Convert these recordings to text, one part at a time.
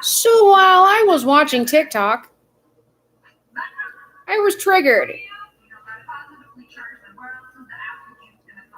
So while I was watching TikTok, I was triggered.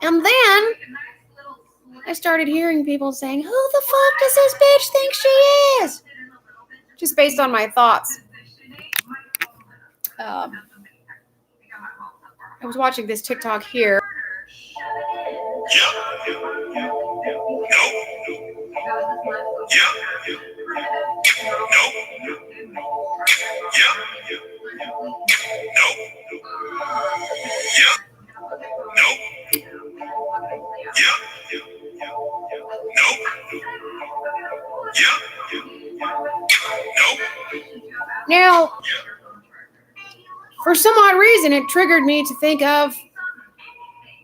And then I started hearing people saying, "Who the fuck does this bitch think she is?" Just based on my thoughts. I was watching this TikTok here. Now, for some odd reason, it triggered me to think of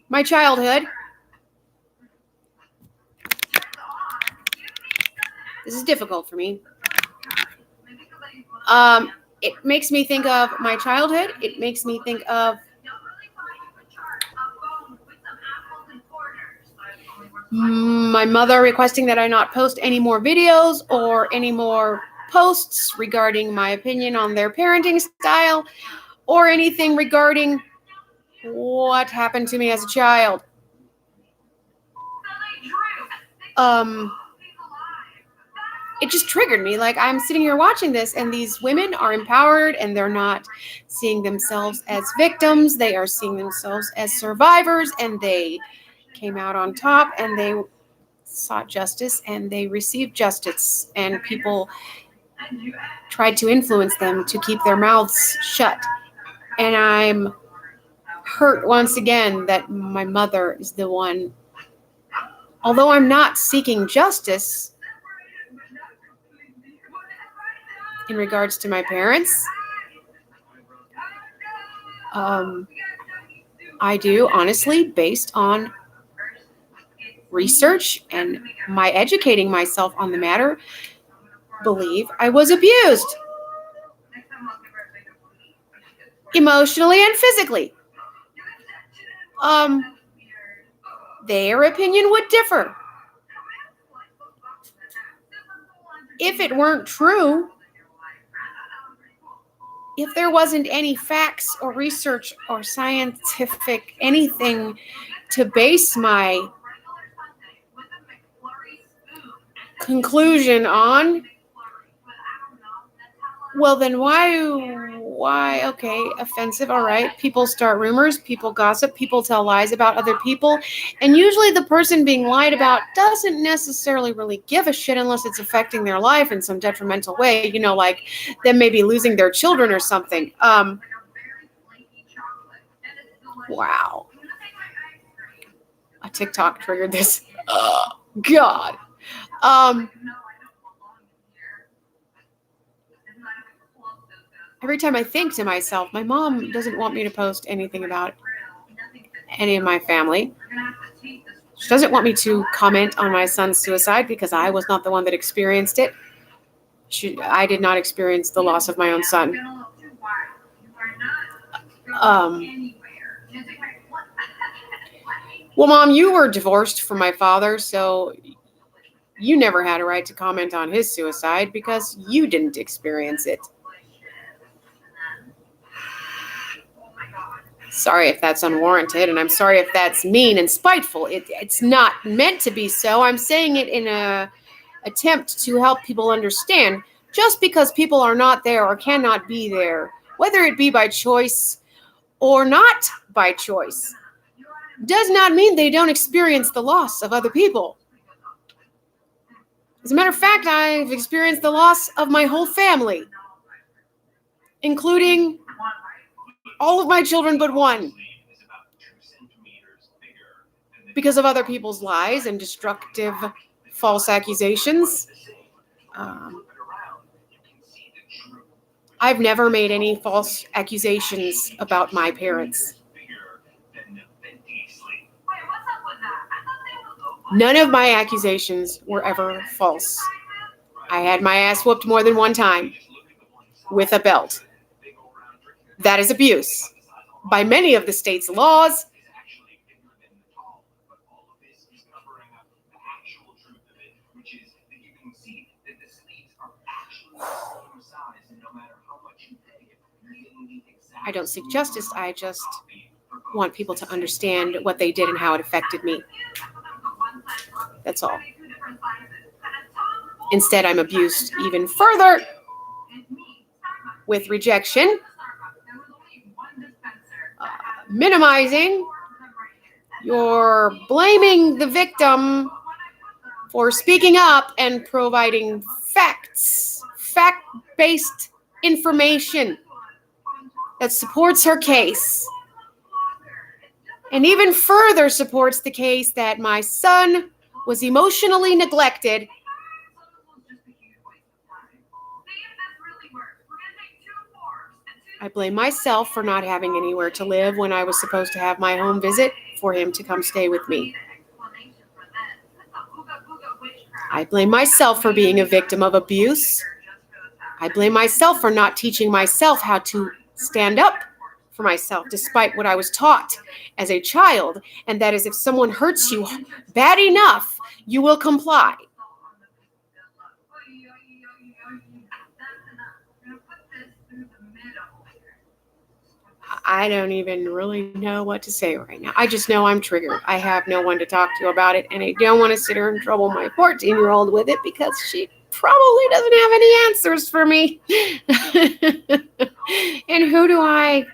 my childhood. This is difficult for me. It makes me think of my childhood. It makes me think of my mother requesting that I not post any more videos or any more posts regarding my opinion on their parenting style or anything regarding what happened to me as a child. It just triggered me. Like, I'm sitting here watching this, and these women are empowered, and they're not seeing themselves as victims. They are seeing themselves as survivors, and they came out on top, and they sought justice, and they received justice, and people tried to influence them to keep their mouths shut. And I'm hurt once again that my mother is the one. Although I'm not seeking justice in regards to my parents, I do, honestly, based on research and my educating myself on the matter, believe I was abused emotionally and physically. Their opinion would differ. If it weren't true, if there wasn't any facts or research or scientific anything to base my conclusion on, well, then why, okay, offensive, all right. People start rumors, people gossip, people tell lies about other people, and usually the person being lied about doesn't necessarily really give a shit unless it's affecting their life in some detrimental way, like them maybe losing their children or something. Wow. A TikTok triggered this. Oh, God. Every time I think to myself, my mom doesn't want me to post anything about any of my family. She doesn't want me to comment on my son's suicide because I was not the one that experienced it. I did not experience the loss of my own son. Well, Mom, you were divorced from my father, so you never had a right to comment on his suicide because you didn't experience it. Sorry if that's unwarranted, and I'm sorry if that's mean and spiteful. It's not meant to be so. I'm saying it in an attempt to help people understand. Just because people are not there or cannot be there, whether it be by choice or not by choice, does not mean they don't experience the loss of other people. As a matter of fact, I've experienced the loss of my whole family, including all of my children but one, because of other people's lies and destructive false accusations. I've never made any false accusations about my parents. None of my accusations were ever false. I had my ass whooped more than one time with a belt. That is abuse by many of the state's laws I don't seek justice. I just want people to understand what they did and how it affected me. That's all. Instead, I'm abused even further with rejection, minimizing. You're blaming the victim for speaking up and providing facts, fact-based information that supports her case. And even further supports the case that my son was emotionally neglected. I blame myself for not having anywhere to live when I was supposed to have my home visit for him to come stay with me. I blame myself for being a victim of abuse. I blame myself for not teaching myself how to stand up for myself, despite what I was taught as a child, and that is if someone hurts you bad enough, you will comply. I don't even really know what to say right now. I just know I'm triggered. I have no one to talk to about it, and I don't want to sit her and trouble my 14-year-old with it because she probably doesn't have any answers for me. And who do I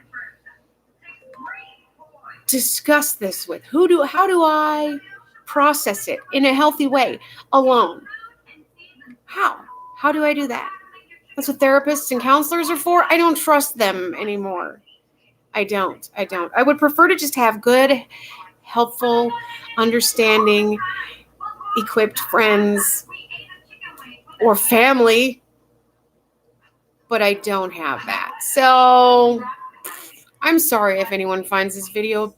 discuss this with? How do I process it in a healthy way alone? How do I do that? That's what therapists and counselors are for. I don't trust them anymore. I don't. I would prefer to just have good, helpful, understanding, equipped friends or family, but I don't have that. So I'm sorry if anyone finds this video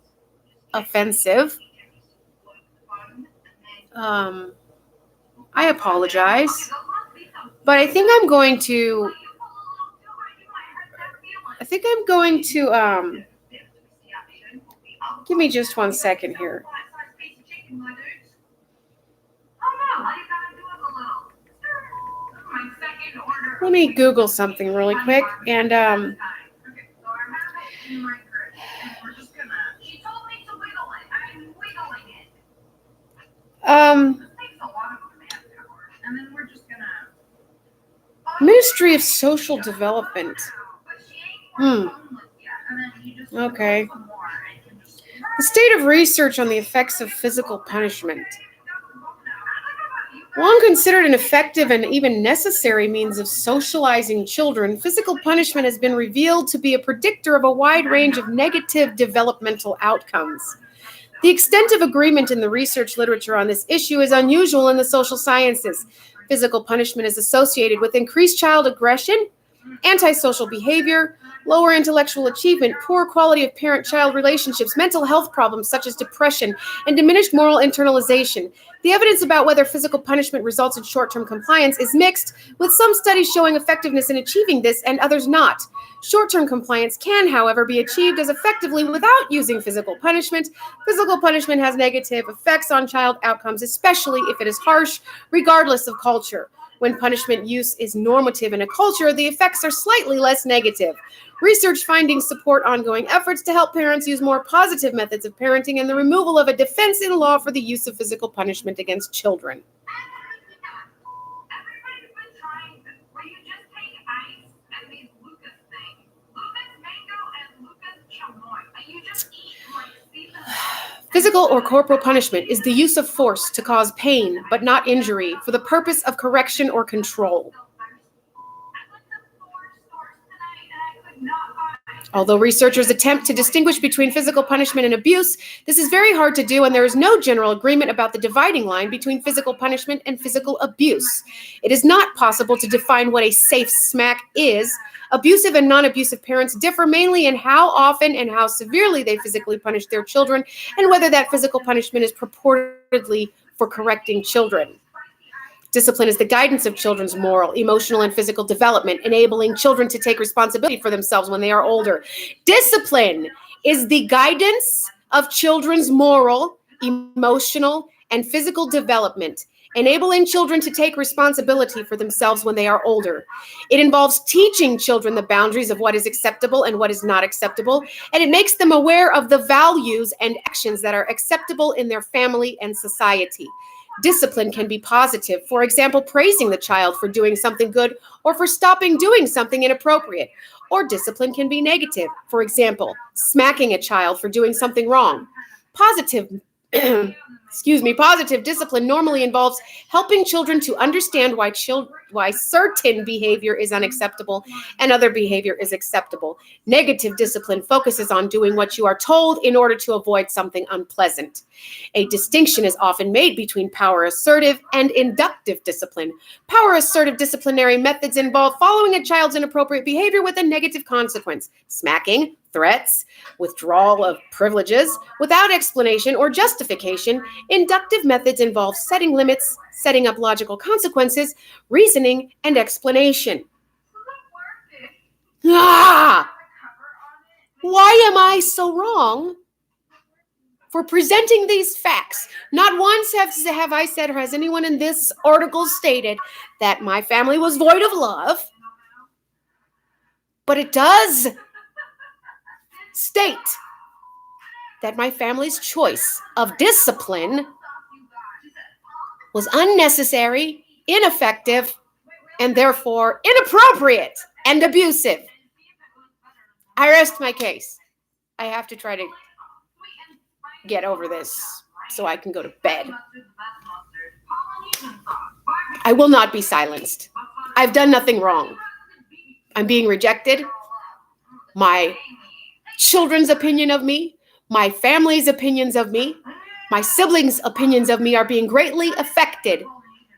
offensive. I apologize, but I think I'm going to give me just 1 second here. Let me Google something really quick and Ministry of Social Development. Okay. The state of research on the effects of physical punishment. Long considered an effective and even necessary means of socializing children, physical punishment has been revealed to be a predictor of a wide range of negative developmental outcomes. The extent of agreement in the research literature on this issue is unusual in the social sciences. Physical punishment is associated with increased child aggression, antisocial behavior, lower intellectual achievement, poor quality of parent-child relationships, mental health problems such as depression, and diminished moral internalization. The evidence about whether physical punishment results in short-term compliance is mixed, with some studies showing effectiveness in achieving this and others not. Short-term compliance can, however, be achieved as effectively without using physical punishment. Physical punishment has negative effects on child outcomes, especially if it is harsh, regardless of culture. When punishment use is normative in a culture, the effects are slightly less negative. Research findings support ongoing efforts to help parents use more positive methods of parenting and the removal of a defense in law for the use of physical punishment against children. Physical or corporal punishment is the use of force to cause pain, but not injury, for the purpose of correction or control. Although researchers attempt to distinguish between physical punishment and abuse, this is very hard to do, and there is no general agreement about the dividing line between physical punishment and physical abuse. It is not possible to define what a safe smack is. Abusive and non-abusive parents differ mainly in how often and how severely they physically punish their children, and whether that physical punishment is purportedly for correcting children. Discipline is the guidance of children's moral, emotional, and physical development, enabling children to take responsibility for themselves when they are older. Discipline is the guidance of children's moral, emotional, and physical development, enabling children to take responsibility for themselves when they are older. It involves teaching children the boundaries of what is acceptable and what is not acceptable, and it makes them aware of the values and actions that are acceptable in their family and society. Discipline can be positive, for example, praising the child for doing something good or for stopping doing something inappropriate. Or discipline can be negative, for example, smacking a child for doing something wrong. Positive positive discipline normally involves helping children to understand why certain behavior is unacceptable and other behavior is acceptable. Negative discipline focuses on doing what you are told in order to avoid something unpleasant. A distinction is often made between power assertive and inductive discipline. Power assertive disciplinary methods involve following a child's inappropriate behavior with a negative consequence, smacking, threats, withdrawal of privileges without explanation or justification. Inductive methods involve setting limits, setting up logical consequences, reasoning, and explanation. Why am I so wrong for presenting these facts? Not once have I said, or has anyone in this article stated, that my family was void of love, but it does state that my family's choice of discipline was unnecessary, ineffective, and therefore inappropriate and abusive. I rest my case. I have to try to get over this so I can go to bed. I will not be silenced. I've done nothing wrong. I'm being rejected. My children's opinion of me, my family's opinions of me, my siblings' opinions of me are being greatly affected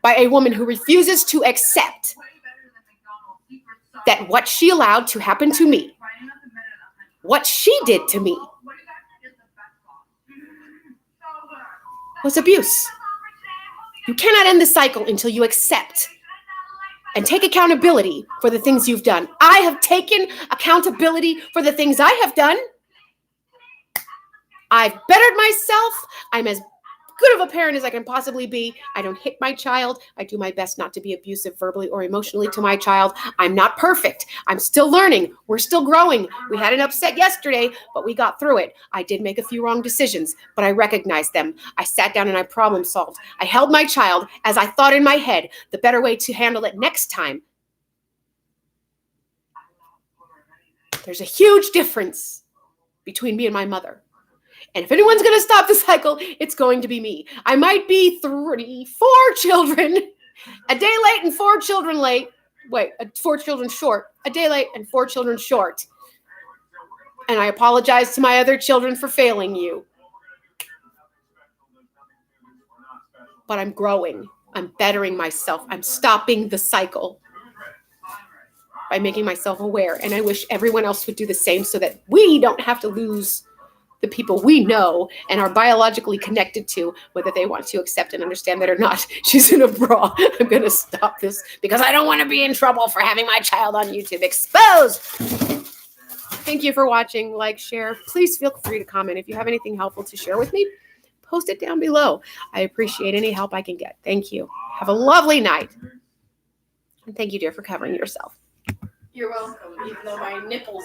by a woman who refuses to accept that what she allowed to happen to me, what she did to me, was abuse. You cannot end the cycle until you accept and take accountability for the things you've done. I have taken accountability for the things I have done. I've bettered myself. I'm as good of a parent as I can possibly be. I don't hit my child. I do my best not to be abusive verbally or emotionally to my child. I'm not perfect. I'm still learning. We're still growing. We had an upset yesterday, but we got through it. I did make a few wrong decisions, but I recognized them. I sat down and I problem solved. I held my child as I thought in my head the better way to handle it next time. There's a huge difference between me and my mother. And if anyone's going to stop the cycle, it's going to be me. I might be 4 children a day late and 4 children late. 4 children short. A day late and 4 children short. And I apologize to my other children for failing you. But I'm growing. I'm bettering myself. I'm stopping the cycle by making myself aware. And I wish everyone else would do the same so that we don't have to lose the people we know and are biologically connected to, whether they want to accept and understand that or not. She's in a bra. I'm going to stop this because I don't want to be in trouble for having my child on YouTube exposed. Thank you for watching. Like, share. Please feel free to comment. If you have anything helpful to share with me, post it down below. I appreciate any help I can get. Thank you. Have a lovely night. And thank you, dear, for covering yourself. You're welcome, even though my nipples